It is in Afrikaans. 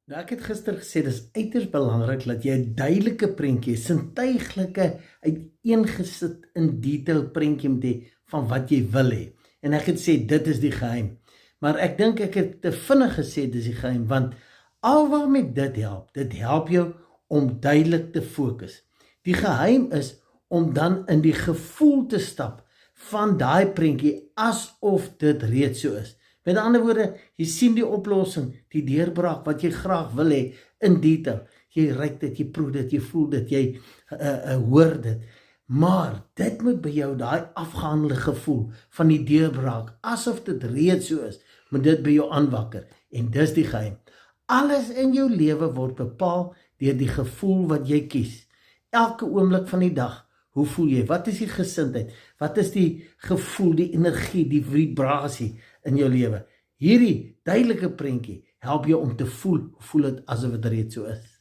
Nou, ek het gister gesê, dis uiters belangrik dat jy 'n duidelike prentjie, sintuiglike, uiteengesit in detail prentjie moet hê van wat jy wil hê. En ek het sê, dit is die geheim. Maar ek dink ek het te vinnig gesê, dis die geheim, want alwaarmee dit help jou om duidelik te fokus. Die geheim is om dan in die gevoel te stap van daai prentjie, asof dit reeds so is. Met ander woorde, jy sien die oplossing, die deurbraak wat jy graag wil hê in detail. Jy ruik dit, jy proe dit, jy voel dit, jy hoor dit. Maar dit moet by jou daai afgehandelde gevoel van die deurbraak, asof dit reeds so is, moet dit by jou aanwakker. En dis die geheim. Alles in jou lewe word bepaal deur die gevoel wat jy kies. Elke oomblik van die dag. Hoe voel jy? Wat is die gesindheid? Wat is die gevoel, die energie, die vibrasie in jou lewe? Hierdie duidelike prentjie help jou om te voel dit asof dit reeds so is.